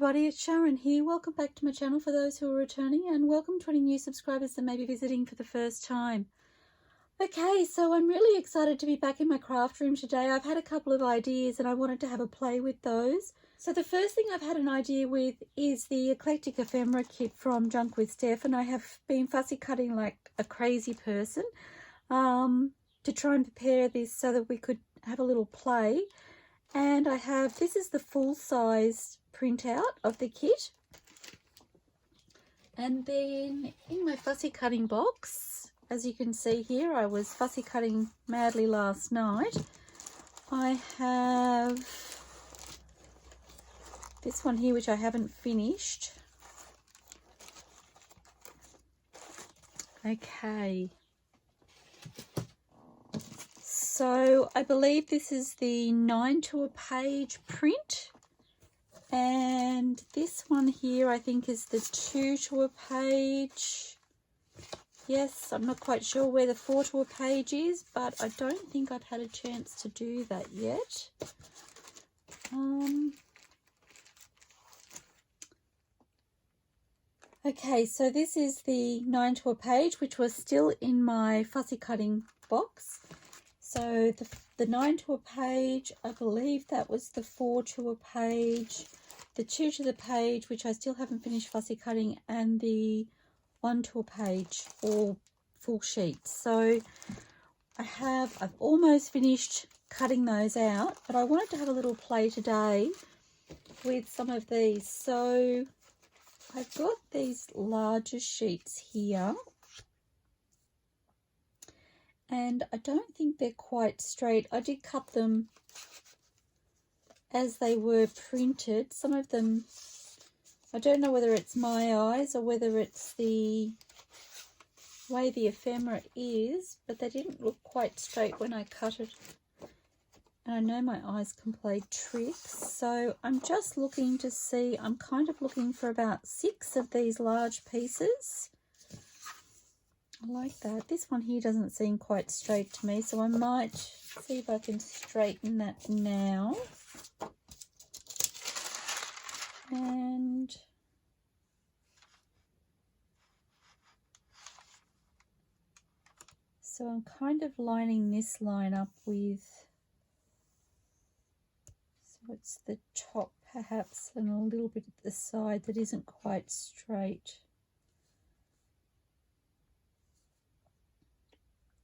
everybody, it's Sharon here. Welcome back to my channel for those who are returning, and welcome to any new subscribers that may be visiting for the first time. Okay, so I'm really excited to be back in my craft room today. I've had a couple of ideas and I wanted to have a play with those. So the first thing I've had an idea with is the Eclectic Ephemera kit from JunkWithSteph, and I have been fussy cutting like a crazy person to try and prepare this so that we could have a little play. And I have, this is the full-size printout of the kit. And then in my fussy cutting box, as you can see here, I was fussy cutting madly last night. I have this one here, which I haven't finished. Okay. So I believe this is the 9 to a page print, and this one here I think is the 2 to a page. Yes, I'm not quite sure where the 4 to a page is, but I don't think I've had a chance to do that yet. Okay, so this is the 9 to a page, which was still in my fussy cutting box. So the 9 to a page, I believe that was the 4 to a page, the 2 to the page, which I still haven't finished fussy cutting, and the 1 to a page, all full sheets. So I've almost finished cutting those out, but I wanted to have a little play today with some of these. So I've got these larger sheets here, and I don't think they're quite straight. I did cut them as they were printed. Some of them, I don't know whether it's my eyes or whether it's the way the ephemera is, but they didn't look quite straight when I cut it. And I know my eyes can play tricks. So I'm just looking to see, I'm kind of looking for about 6 of these large pieces. I like that. This one here doesn't seem quite straight to me, so I might see if I can straighten that now. And so I'm kind of lining this line up with, so it's the top perhaps and a little bit at the side that isn't quite straight.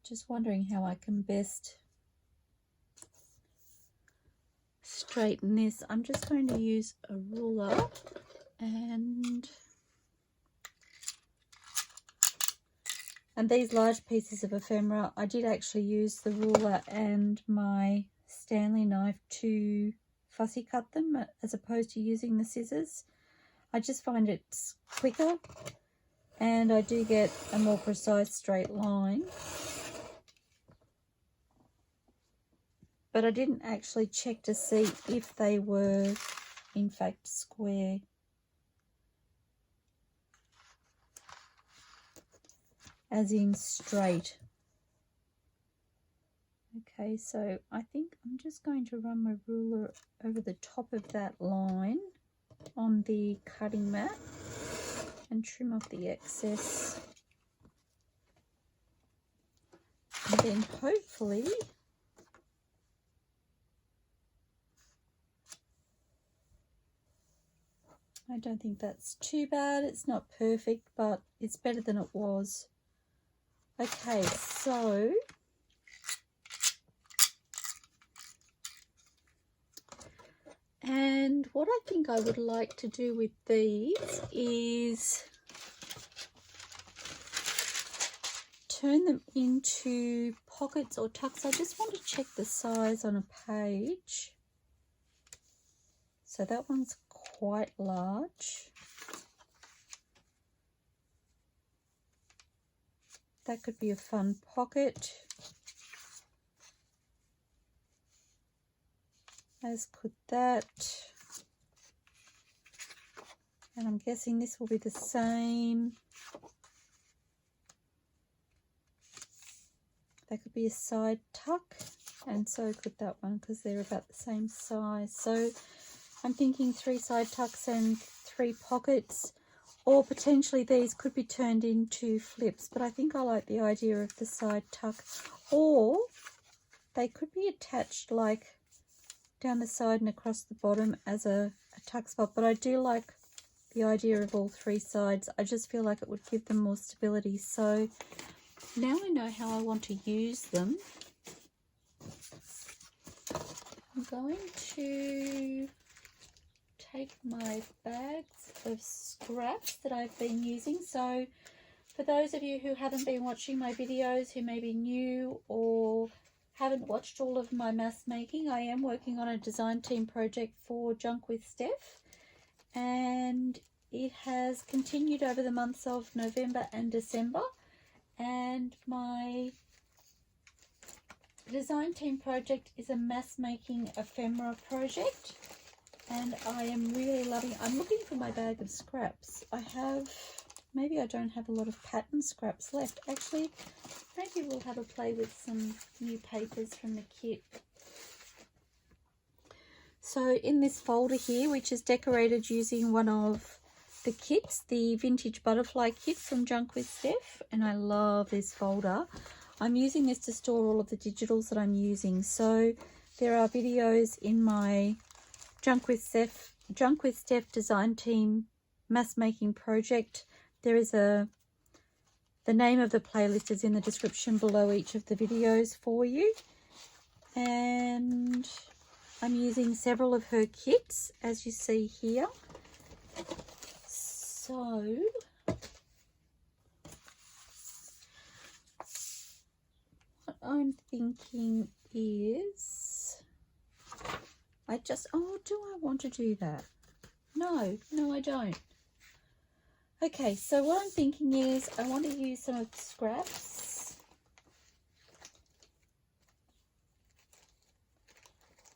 Just wondering how I can best straighten this. I'm just going to use a ruler, and these large pieces of ephemera, I did actually use the ruler and my Stanley knife to fussy cut them as opposed to using the scissors. I just find it's quicker and I do get a more precise straight line. But I didn't actually check to see if they were in fact square. As in straight. Okay, so I think I'm just going to run my ruler over the top of that line on the cutting mat and trim off the excess. And then hopefully I don't think that's too bad. It's not perfect, but it's better than it was. Okay, so and what I think I would like to do with these is turn them into pockets or tucks. I just want to check the size on a page. So that one's quite large. That could be a fun pocket, as could that. And I'm guessing this will be the same. That could be a side tuck, and so could that one because they're about the same size. So I'm thinking 3 side tucks and 3 pockets, or potentially these could be turned into flips, but I think I like the idea of the side tuck, or they could be attached like down the side and across the bottom as a tuck spot, but I do like the idea of all 3 sides. I just feel like it would give them more stability. So now I know how I want to use them. I'm going to take my bags of scraps that I've been using. So for those of you who haven't been watching my videos, who may be new or haven't watched all of my mass making, I am working on a design team project for JunkWithSteph, and it has continued over the months of November and December, and my design team project is a mass making ephemera project, and I am really loving it. I'm looking for my bag of scraps. Maybe I don't have a lot of pattern scraps left. Actually, maybe we'll have a play with some new papers from the kit. So in this folder here, which is decorated using one of the kits, the vintage butterfly kit from JunkWithSteph, and I love this folder. I'm using this to store all of the digitals that I'm using. So there are videos in my JunkWithSteph design team mass making project. There is the name of the playlist is in the description below each of the videos for you. And I'm using several of her kits, as you see here. So what I'm thinking is, do I want to do that? No, I don't. Okay, so what I'm thinking is I want to use some of the scraps.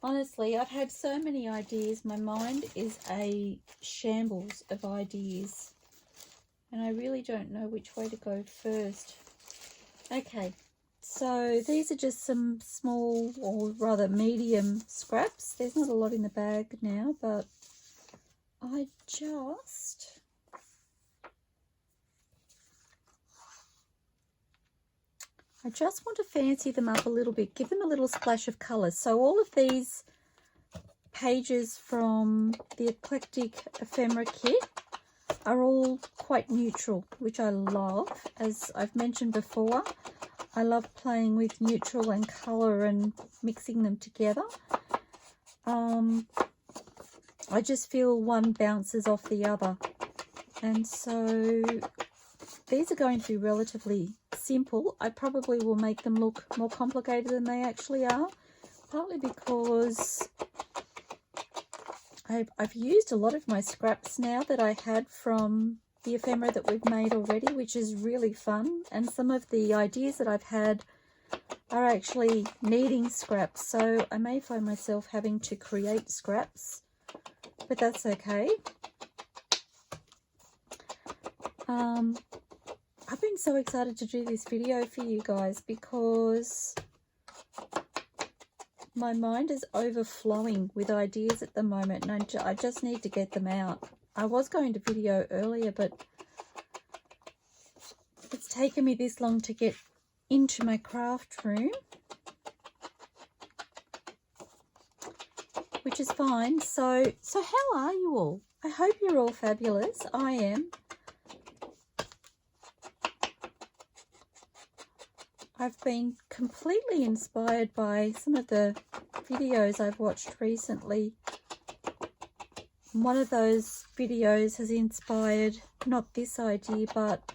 Honestly, I've had so many ideas. My mind is a shambles of ideas, and I really don't know which way to go first. Okay, so these are just some small, or rather medium scraps. There's not a lot in the bag now, but I just want to fancy them up a little bit, give them a little splash of colour. So all of these pages from the Eclectic Ephemera kit are all quite neutral, which I love. As I've mentioned before, I love playing with neutral and colour and mixing them together. I just feel one bounces off the other. And so these are going to be relatively simple. I probably will make them look more complicated than they actually are, partly because I've used a lot of my scraps now that I had from the ephemera that we've made already, which is really fun. And some of the ideas that I've had are actually needing scraps, so I may find myself having to create scraps, but that's okay. I've been so excited to do this video for you guys because my mind is overflowing with ideas at the moment, and I just need to get them out. I was going to video earlier, but it's taken me this long to get into my craft room, which is fine. So how are you all? I hope you're all fabulous. I am. I've been completely inspired by some of the videos I've watched recently. One of those videos has inspired not this idea, but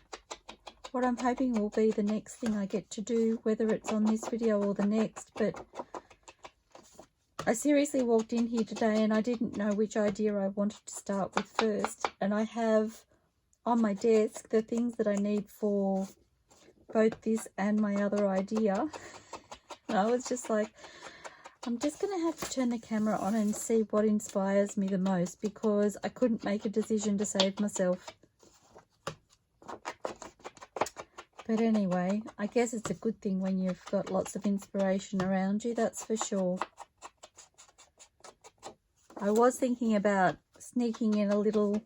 what I'm hoping will be the next thing I get to do, whether it's on this video or the next. But I seriously walked in here today and I didn't know which idea I wanted to start with first. And I have on my desk the things that I need for both this and my other idea. And I was just like, I'm just going to have to turn the camera on and see what inspires me the most, because I couldn't make a decision to save myself. But anyway, I guess it's a good thing when you've got lots of inspiration around you, that's for sure. I was thinking about sneaking in a little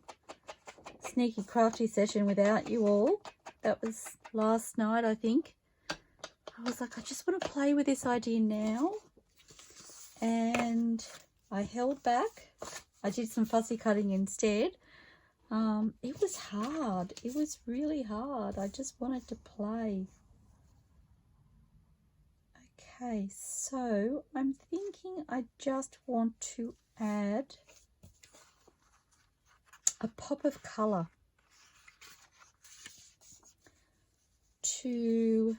sneaky crafty session without you all. That was last night, I think. I was like, I just want to play with this idea now. And I held back. I did some fussy cutting instead. It was hard. It was really hard. I just wanted to play. Okay, so I'm thinking I just want to add a pop of colour to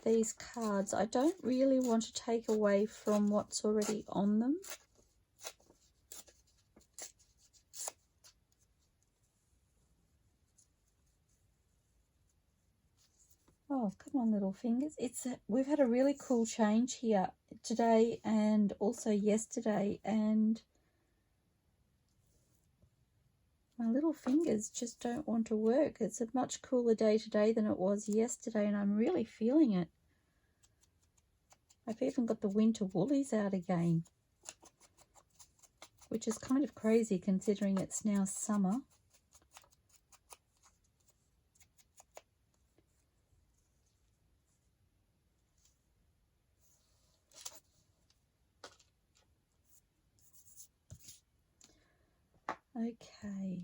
these cards. I don't really want to take away from what's already on them. Oh, come on, little fingers. We've had a really cool change here today and also yesterday, and my little fingers just don't want to work. It's a much cooler day today than it was yesterday, and I'm really feeling it. I've even got the winter woolies out again, which is kind of crazy considering it's now summer. Okay.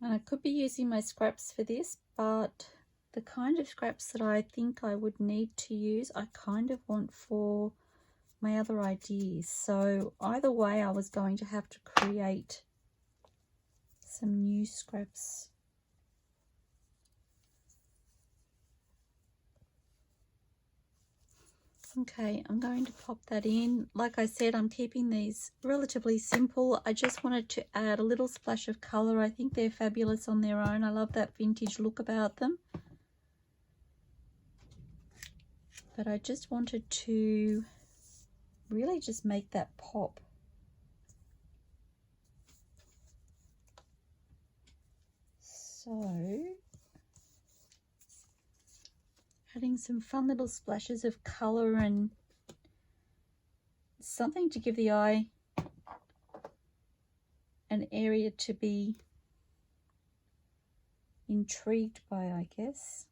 And I could be using my scraps for this, but the kind of scraps that I think I would need to use, I kind of want for my other ideas. So either way, I was going to have to create some new scraps. Okay, I'm going to pop that in. Like I said, I'm keeping these relatively simple. I just wanted to add a little splash of colour. I think they're fabulous on their own. I love that vintage look about them. But I just wanted to really just make that pop. So, adding some fun little splashes of colour and something to give the eye an area to be intrigued by, I guess.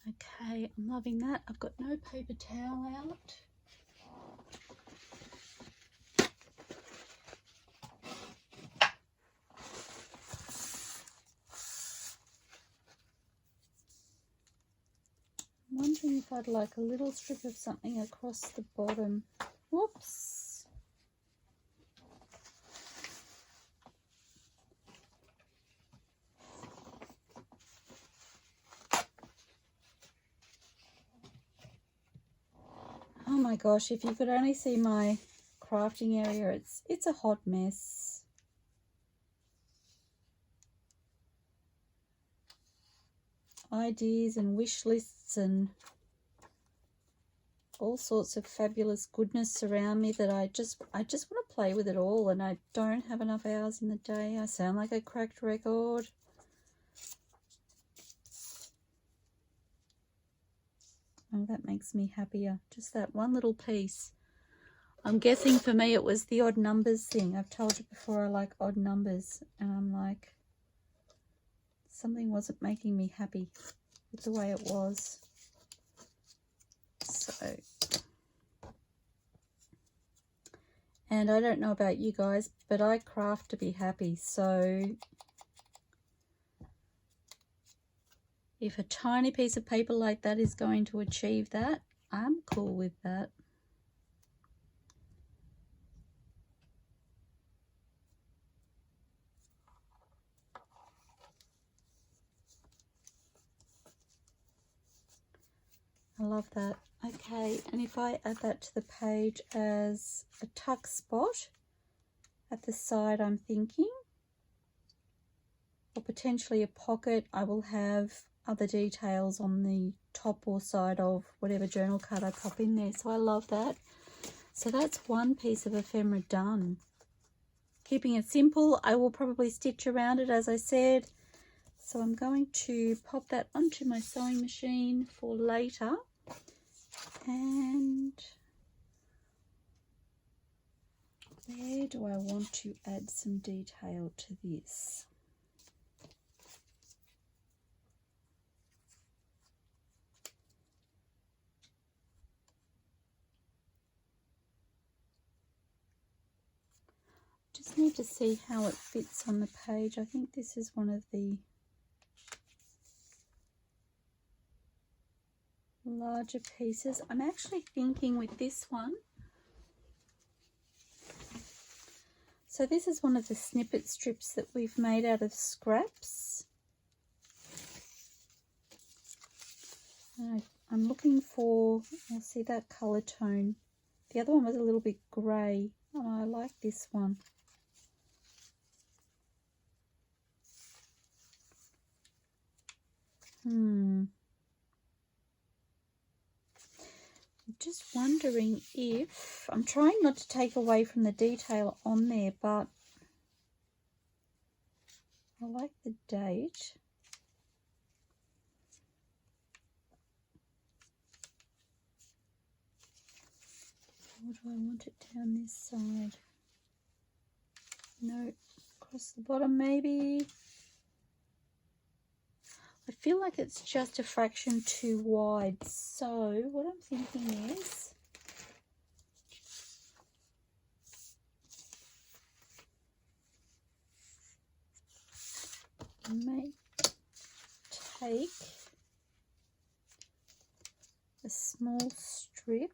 Okay, I'm loving that. I've got no paper towel out. I'm wondering if I'd like a little strip of something across the bottom. Whoops. Oh my gosh, if you could only see my crafting area, it's a hot mess. Ideas and wish lists and all sorts of fabulous goodness around me that I just want to play with it all, and I don't have enough hours in the day. I sound like a cracked record. Oh, that makes me happier. Just that one little piece. I'm guessing for me it was the odd numbers thing. I've told you before I like odd numbers, and I'm like, something wasn't making me happy with the way it was. So, and I don't know about you guys, but I craft to be happy. So if a tiny piece of paper like that is going to achieve that, I'm cool with that. love that. Okay, and if I add that to the page as a tuck spot at the side, I'm thinking, or potentially a pocket, I will have other details on the top or side of whatever journal card I pop in there. So I love that. So that's one piece of ephemera done. Keeping it simple, I will probably stitch around it, as I said. So I'm going to pop that onto my sewing machine for later. And where do I want to add some detail to this? Just need to see how it fits on the page. I think this is one of the larger pieces. I'm actually thinking with this one, so this is one of the snippet strips that we've made out of scraps. I'm looking for, I'll see that colour tone. The other one was a little bit grey. Oh, I like this one. I'm just wondering if, I'm trying not to take away from the detail on there, but I like the date. Or do I want it down this side? No, across the bottom maybe. I feel like it's just a fraction too wide. So what I'm thinking is, I may take a small strip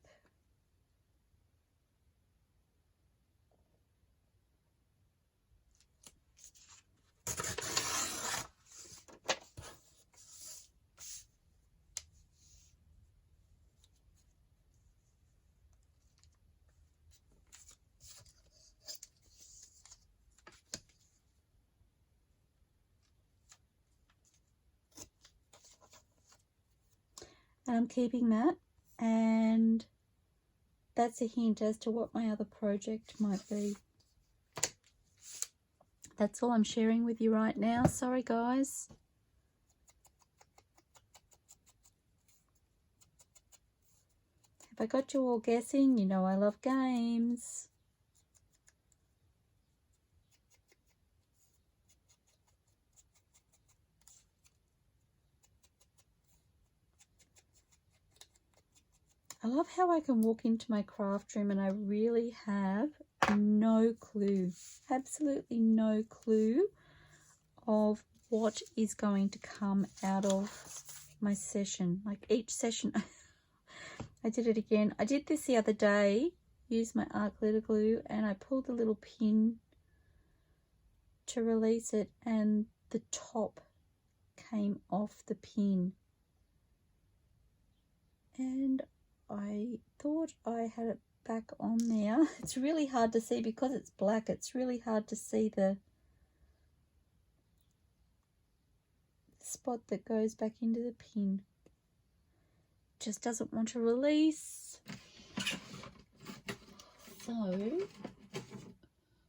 and I'm keeping that, and that's a hint as to what my other project might be. That's all I'm sharing with you right now. Sorry guys. Have I got you all guessing? You know I love games. I love how I can walk into my craft room and I really have no clue, absolutely no clue of what is going to come out of my session. Like each session, I did it again. I did this the other day, used my art glitter glue, and I pulled the little pin to release it and the top came off the pin. And I thought I had it back on there. It's really hard to see because it's black. It's really hard to see the spot that goes back into the pin. Just doesn't want to release. So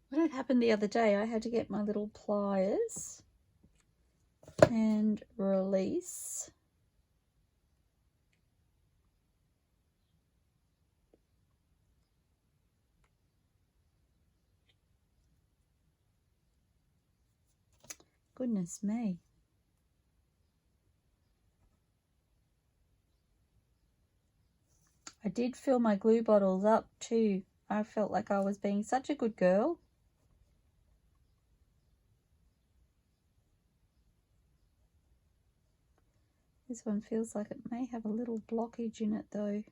when it happened the other day, I had to get my little pliers and release. Goodness me. I did fill my glue bottles up too. I felt like I was being such a good girl. This one feels like it may have a little blockage in it though.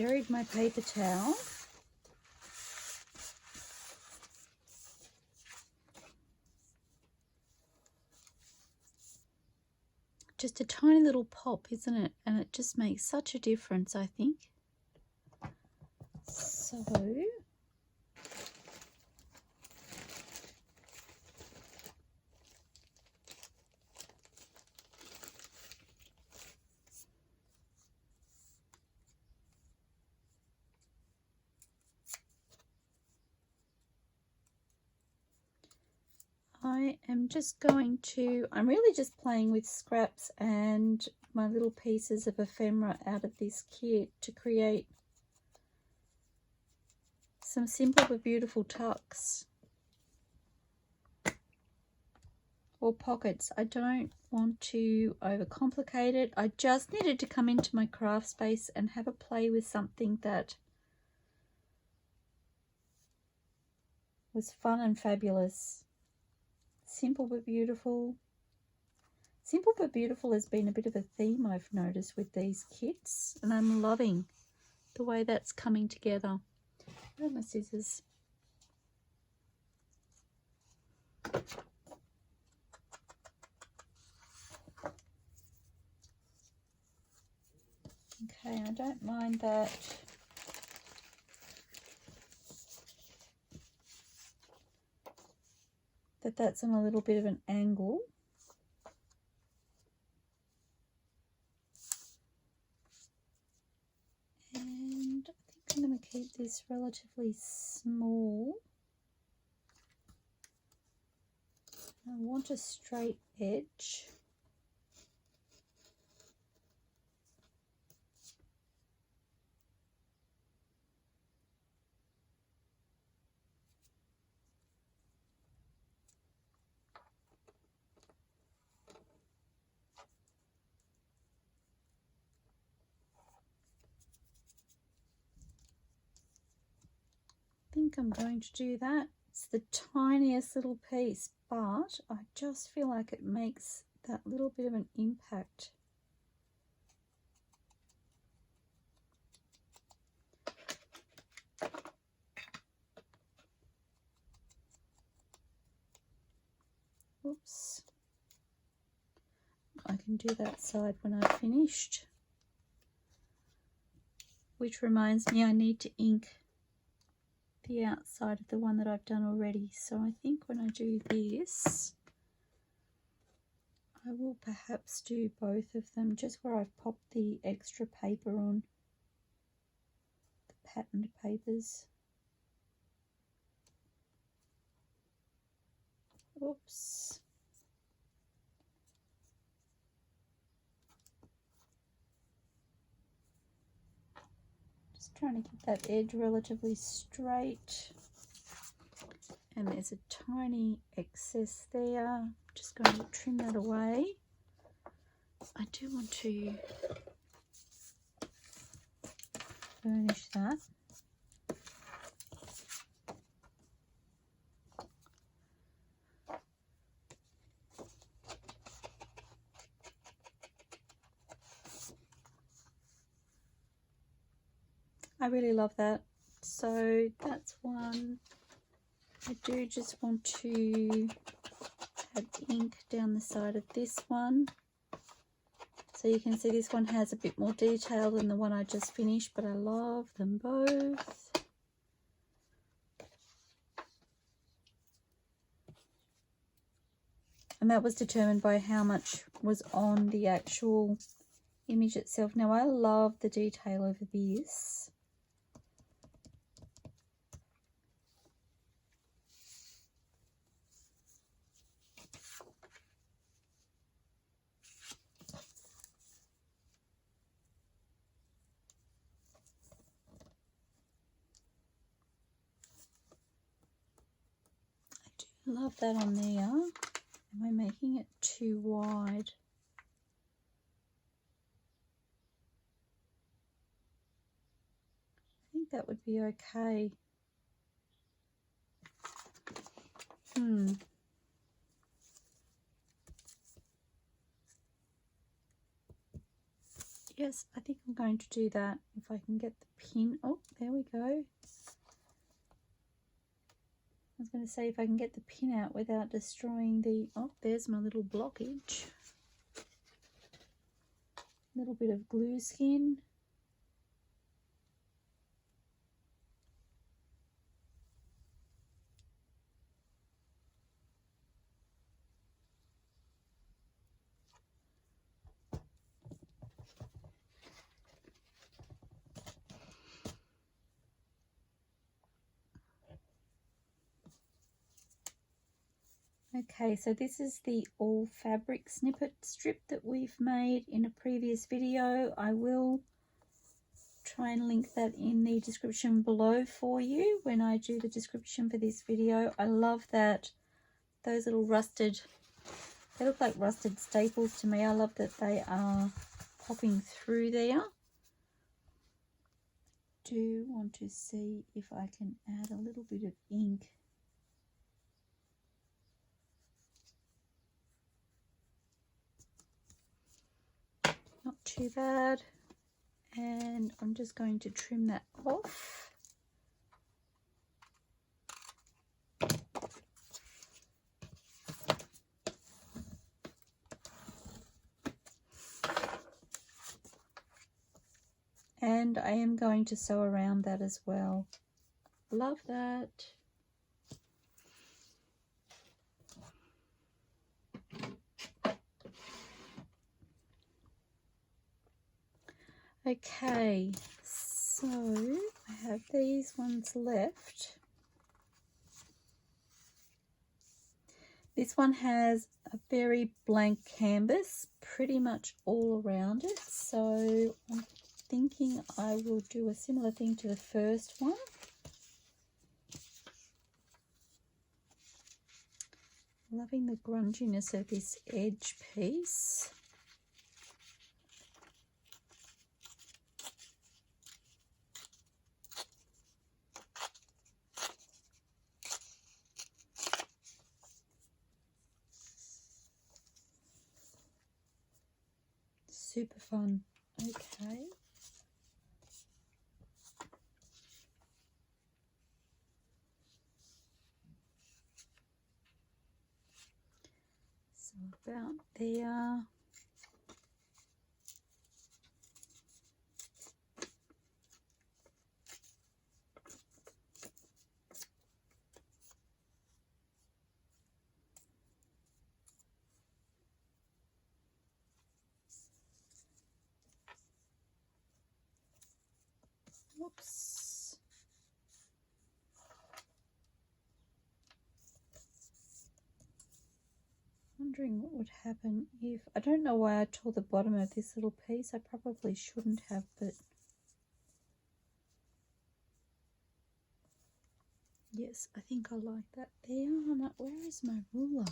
buried my paper towel. Just a tiny little pop, isn't it? And it just makes such a difference, I think. So I am just going to, I'm really just playing with scraps and my little pieces of ephemera out of this kit to create some simple but beautiful tucks or pockets. I don't want to overcomplicate it. I just needed to come into my craft space and have a play with something that was fun and fabulous. Simple but beautiful. Simple but beautiful has been a bit of a theme I've noticed with these kits, and I'm loving the way that's coming together. Where are my scissors? Okay, I don't mind that. That's on a little bit of an angle. And I think I'm going to keep this relatively small. I want a straight edge. I think I'm going to do that. It's the tiniest little piece, but I just feel like it makes that little bit of an impact. Oops. I can do that side when I've finished. Which reminds me I need to ink the outside of the one that I've done already. So I think when I do this, I will perhaps do both of them just where I've popped the extra paper on, the patterned papers. Oops. Just trying to keep that edge relatively straight. And there's a tiny excess there. I'm just going to trim that away. I do want to burnish that. I really love that. So that's one. I do just want to add ink down the side of this one. So you can see this one has a bit more detail than the one I just finished, but I love them both. And that was determined by how much was on the actual image itself. Now I love the detail over this. Love that on there. Am I making it too wide? I think that would be okay. Yes, I think I'm going to do that if I can get the pin. Oh, there we go. I was going to say if I can get the pin out without destroying the... Oh, there's my little blockage. A little bit of glue skin. Okay, so this is the all fabric snippet strip that we've made in a previous video. I will try and link that in the description below for you when I do the description for this video. I love that those little rusted, they look like rusted staples to me. I love that they are popping through there. Do want to see if I can add a little bit of ink. Not too bad. And I'm just going to trim that off. And I am going to sew around that as well. Love that. Okay, so I have these ones left. This one has a very blank canvas pretty much all around it, so I'm thinking I will do a similar thing to the first one. Loving the grunginess of this edge piece. Super fun. Okay. So about there. Whoops. Wondering what would happen if... I don't know why I tore the bottom of this little piece. I probably shouldn't have, but... Yes, I think I like that there. Where is my ruler?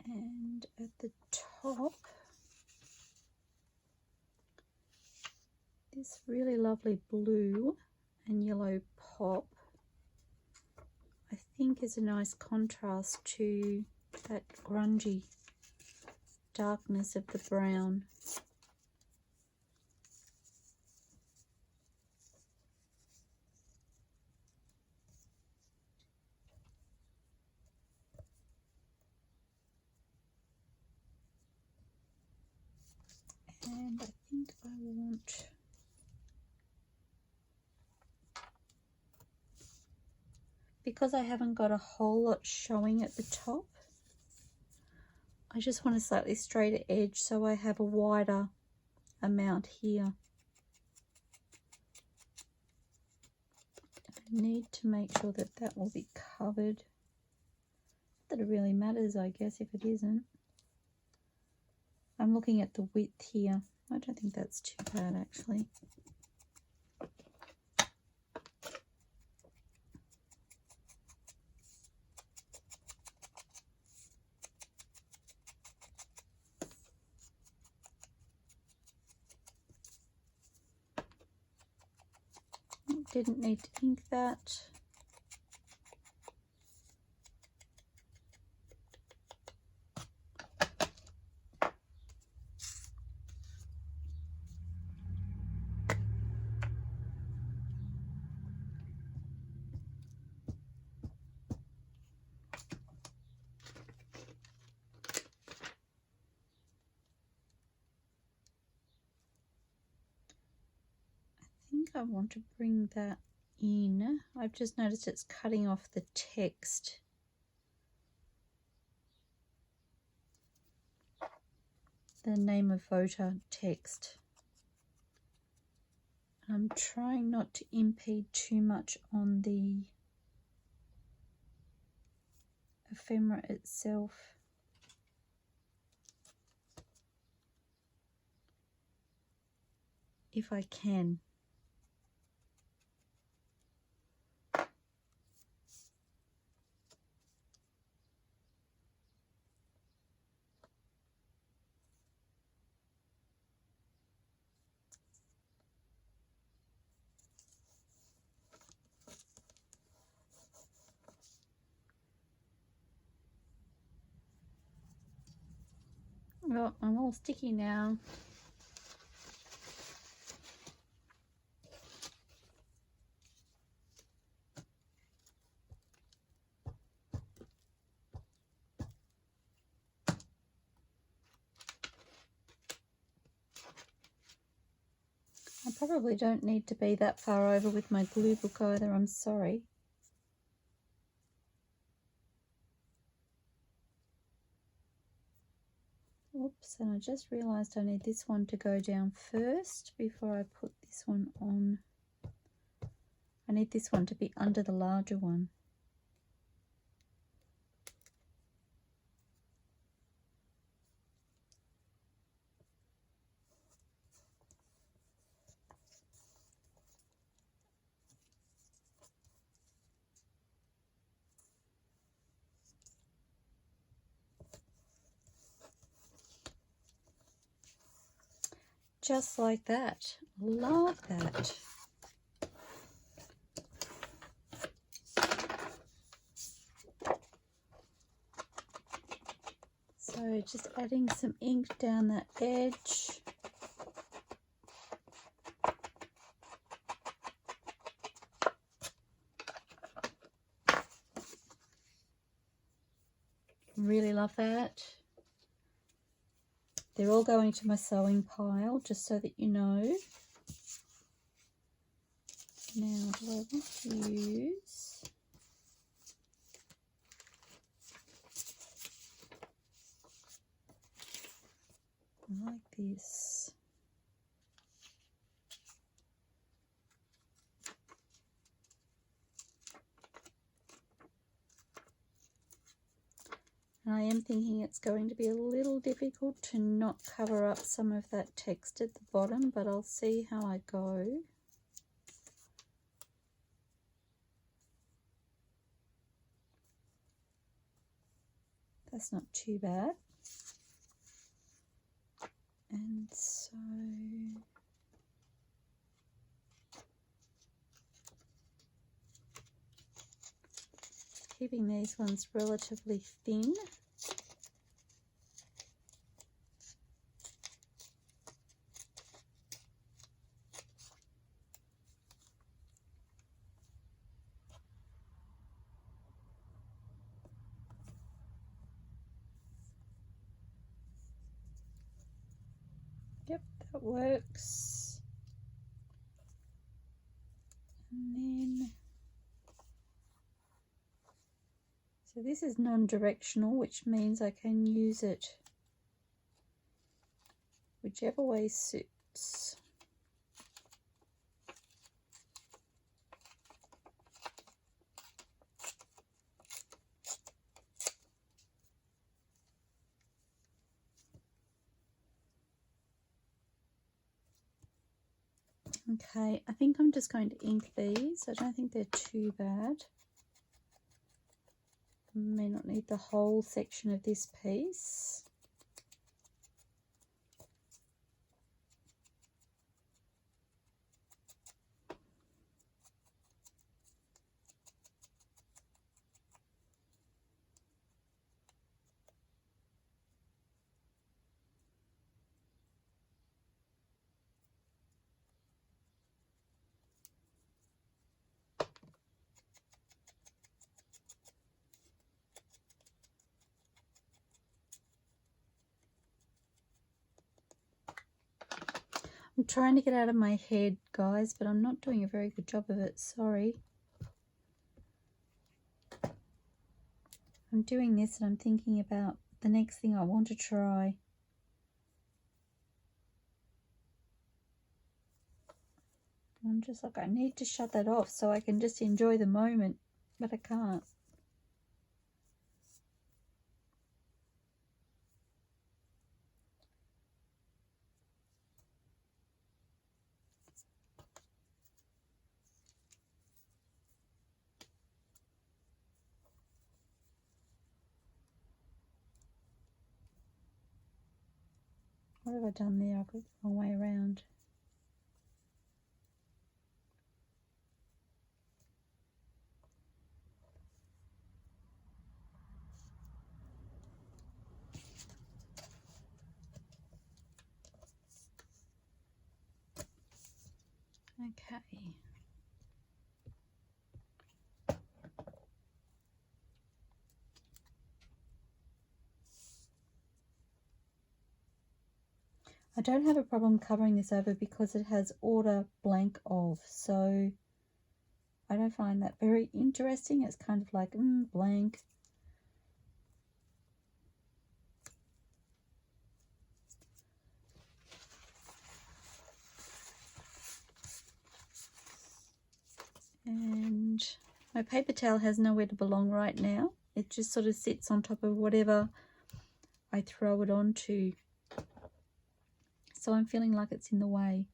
And at the top, this really lovely blue and yellow pop, I think is a nice contrast to that grungy darkness of the brown. And I think I want... because I haven't got a whole lot showing at the top, I just want a slightly straighter edge so I have a wider amount here. I need to make sure that that will be covered. Not that it really matters, I guess, if it isn't. I'm looking at the width here. I don't think that's too bad, actually. didn't need to ink that. I want to bring that in. I've just noticed it's cutting off the text. The name of voter text. I'm trying not to impede too much on the ephemera itself. If I can. Well, I'm all sticky now. I probably don't need to be that far over with my glue book either, I'm sorry. Oops, and I just realised I need this one to go down first before I put this one on. I need this one to be under the larger one. Just like that. Love that. So just adding some ink down that edge. Really love that. They're all going to my sewing pile, just so that you know. Now, do I want to use... I like this. I am thinking it's going to be a little difficult to not cover up some of that text at the bottom, but I'll see how I go. That's not too bad. And so keeping these ones relatively thin. Yep, that works. And then, so this is non-directional, which means I can use it whichever way suits. Okay, I think I'm just going to ink these. I don't think they're too bad. I may not need the whole section of this piece. I'm trying to get out of my head, guys, but I'm not doing a very good job of it. Sorry. I'm doing this and I'm thinking about the next thing I want to try. I'm just like, I need to shut that off so I can just enjoy the moment, but I can't. What have I done there? I've got the wrong way around. Okay. I don't have a problem covering this over because it has order blank of, so I don't find that very interesting. It's kind of like blank. And my paper towel has nowhere to belong right now. It just sort of sits on top of whatever I throw it onto. So I'm feeling like it's in the way.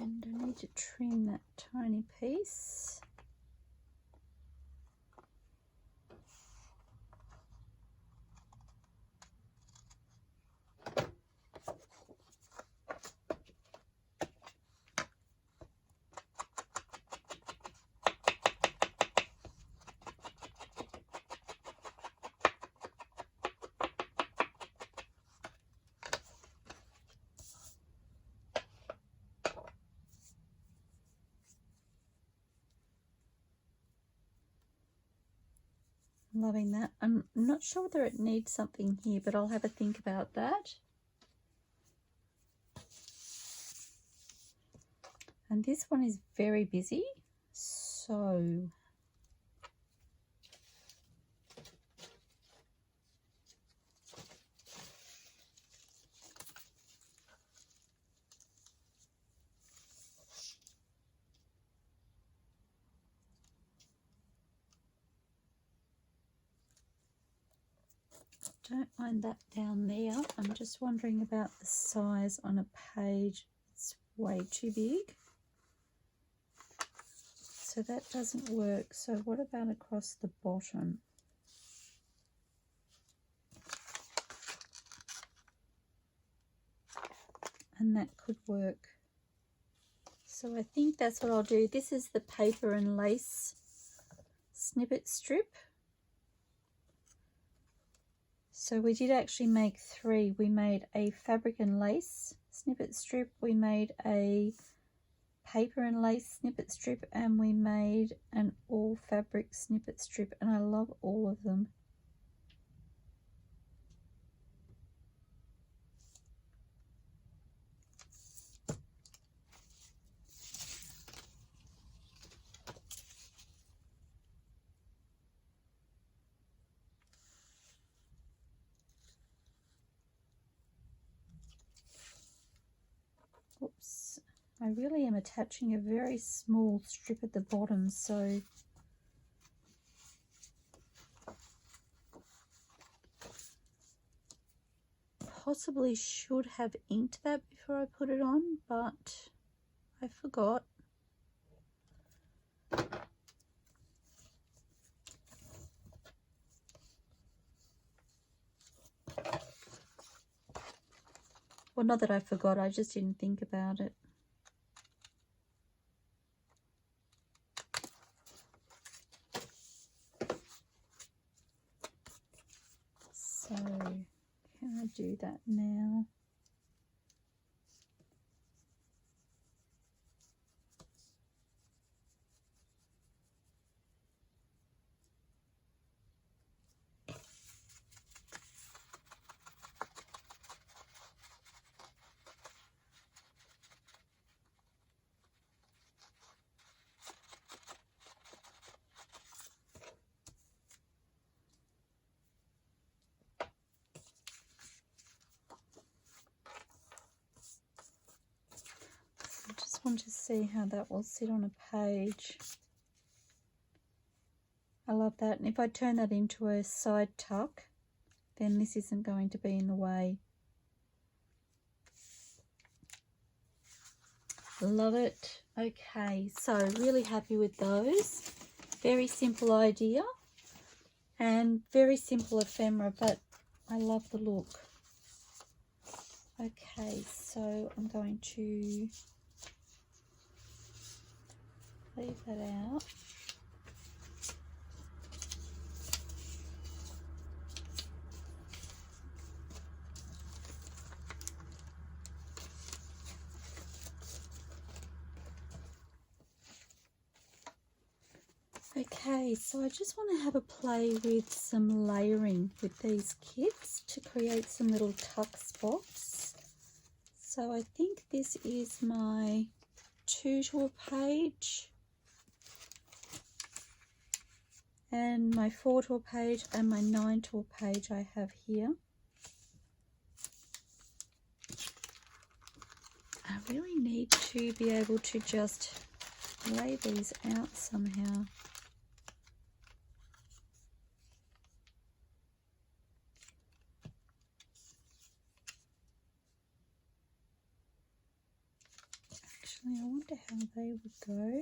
And I need to trim that tiny piece. Loving that. I'm not sure whether it needs something here, but I'll have a think about that. And this one is very busy, so don't mind that down there. I'm just wondering about the size on a page. It's way too big. So that doesn't work. So what about across the bottom? And that could work. So I think that's what I'll do. This is the paper and lace snippet strip. So we did actually make 3. We made a fabric and lace snippet strip, we made a paper and lace snippet strip, and we made an all fabric snippet strip, and I love all of them. Oops, I really am attaching a very small strip at the bottom, so possibly should have inked that before I put it on, but I forgot. Well, not that I forgot, I just didn't think about it. do that now. Want to see how that will sit on a page. I love that, and if I turn that into a side tuck, then this isn't going to be in the way. Love it. Okay, so really happy with those. Very simple idea and very simple ephemera, but I love the look. Okay, so I'm going to leave that out. Okay, so I just want to have a play with some layering with these kits to create some little tuck spots. So I think this is my 2 to a page and my 4 to a page and my 9 to a page I have here. I really need to be able to just lay these out somehow. Actually, I wonder how they would go.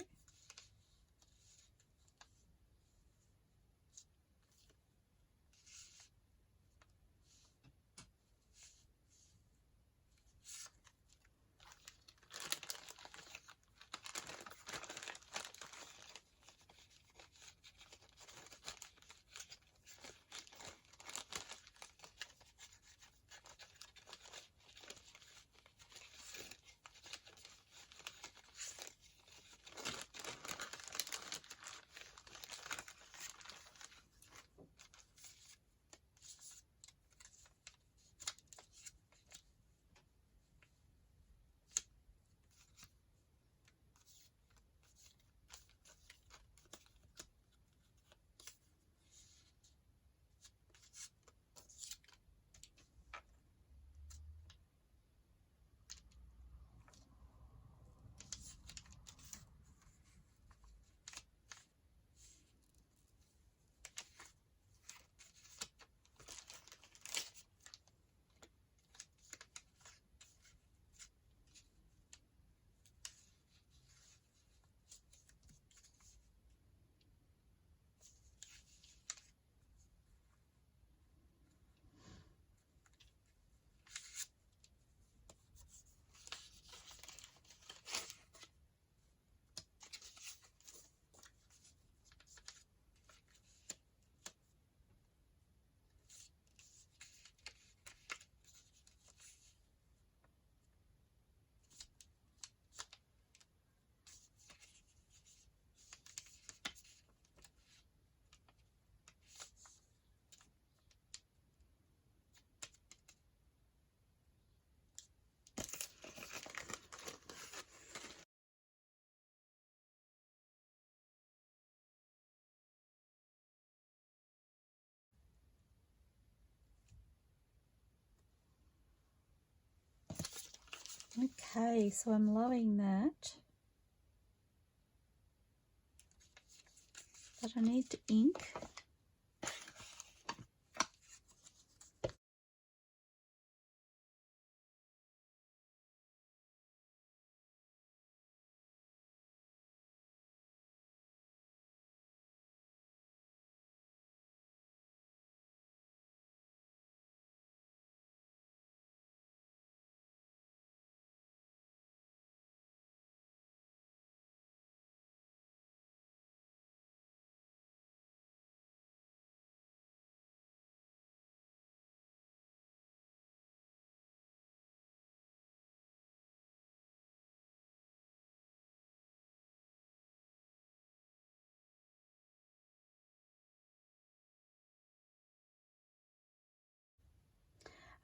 Okay, so I'm loving that. But I need to ink.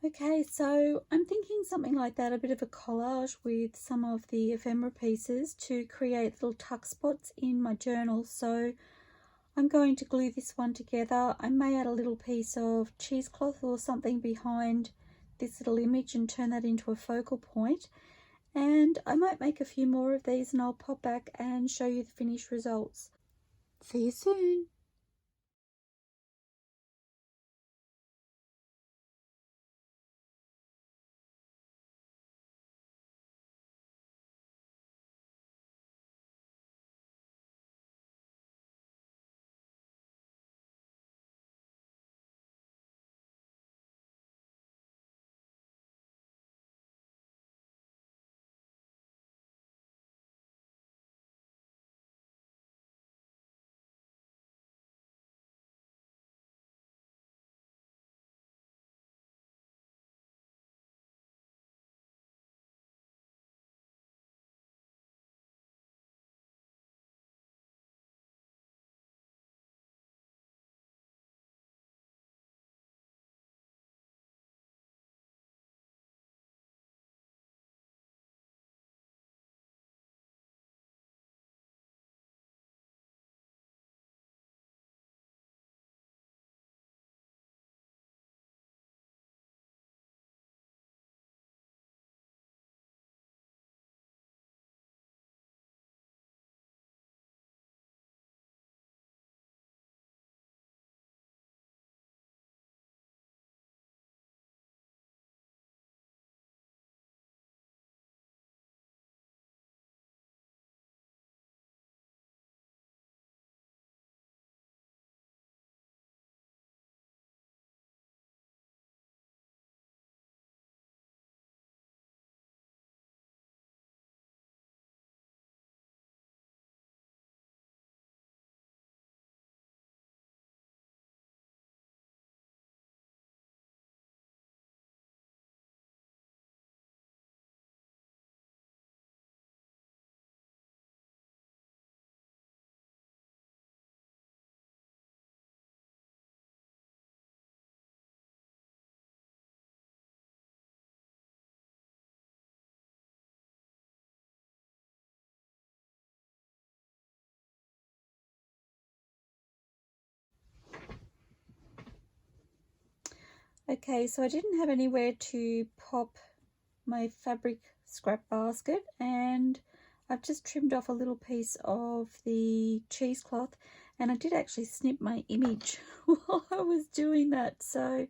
Okay, so I'm thinking something like that, a bit of a collage with some of the ephemera pieces to create little tuck spots in my journal. So I'm going to glue this one together. I may add a little piece of cheesecloth or something behind this little image and turn that into a focal point. And I might make a few more of these and I'll pop back and show you the finished results. See you soon. Okay, so I didn't have anywhere to pop my fabric scrap basket, and I've just trimmed off a little piece of the cheesecloth, and I did actually snip my image while I was doing that. So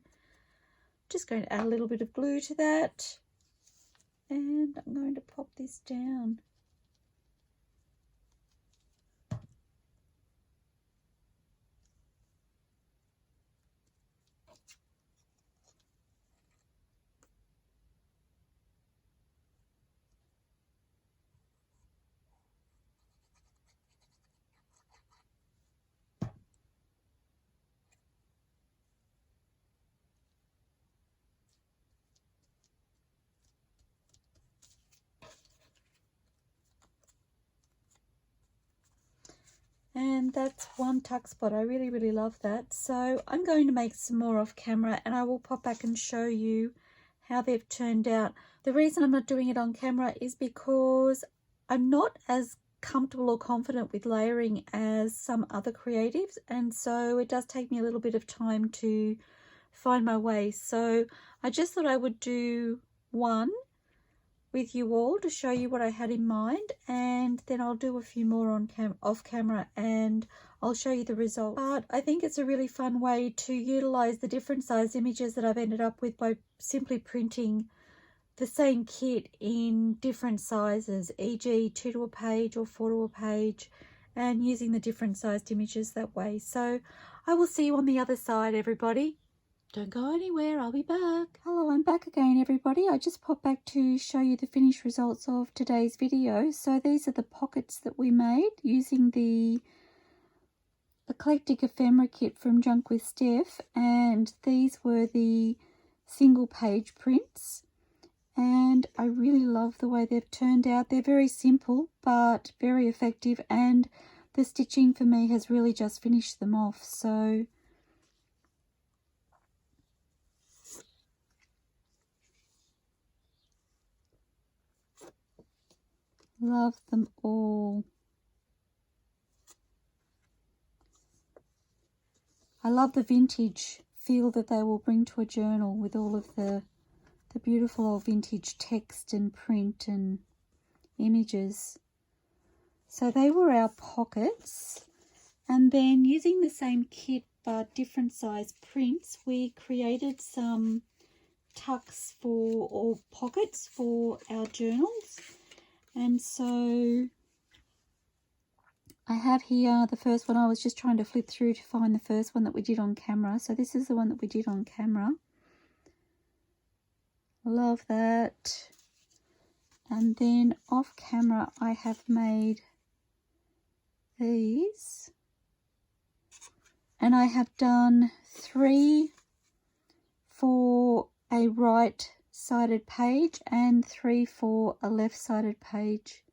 just going to add a little bit of glue to that, and I'm going to pop this down. And that's one tuck spot. I really love that. So I'm going to make some more off camera, and I will pop back and show you how they've turned out. The reason I'm not doing it on camera is because I'm not as comfortable or confident with layering as some other creatives, and so it does take me a little bit of time to find my way. So I just thought I would do one with you all to show you what I had in mind, and then I'll do a few more on off camera and I'll show you the result. But I think it's a really fun way to utilize the different size images that I've ended up with by simply printing the same kit in different sizes, e.g. 2 to a page or 4 to a page, and using the different sized images that way. So I will see you on the other side, everybody. Don't go anywhere, I'll be back. Hello, I'm back again, everybody. I just popped back to show you the finished results of today's video. So these are the pockets that we made using the Eclectic Ephemera kit from JunkWithSteph, and these were the single page prints. And I really love the way they've turned out. They're very simple but very effective, and the stitching for me has really just finished them off. So Love them all. I love the vintage feel that they will bring to a journal with all of the beautiful old vintage text and print and images. So they were our pockets, and then using the same kit but different size prints, we created some tucks or pockets for our journals. And so I have here the first one. I was just trying to flip through to find the first one that we did on camera. So this is the one that we did on camera. Love that. And then off camera I have made these, and I have done 3 for a right-sided page and 3 for a left-sided page.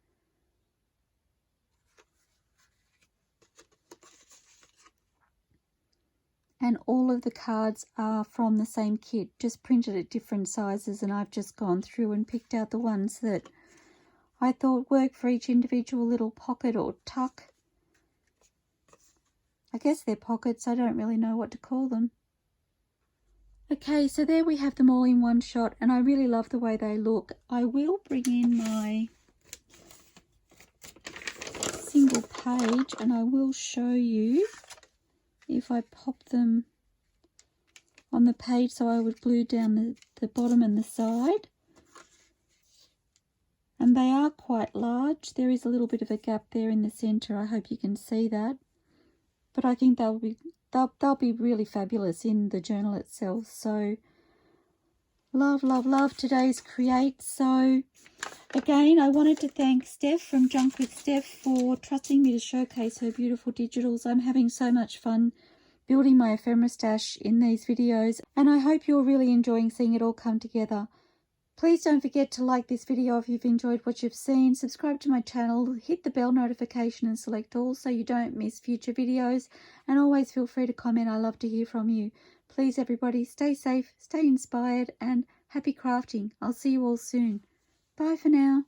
And all of the cards are from the same kit, just printed at different sizes, and I've just gone through and picked out the ones that I thought worked for each individual little pocket or tuck. I guess they're pockets, I don't really know what to call them. Okay, so there we have them all in one shot, and I really love the way they look. I will bring in my single page and I will show you if I pop them on the page. So I would glue down the bottom and the side. And they are quite large. There is a little bit of a gap there in the center. I hope you can see that. But I think they'll be really fabulous in the journal itself. So love, love, love today's create. So again, I wanted to thank Steph from JunkWithSteph for trusting me to showcase her beautiful digitals. I'm having so much fun building my ephemera stash in these videos, and I hope you're really enjoying seeing it all come together. Please don't forget to like this video if you've enjoyed what you've seen, subscribe to my channel, hit the bell notification and select all so you don't miss future videos, and always feel free to comment. I love to hear from you. Please everybody, stay safe, stay inspired, and happy crafting. I'll see you all soon. Bye for now.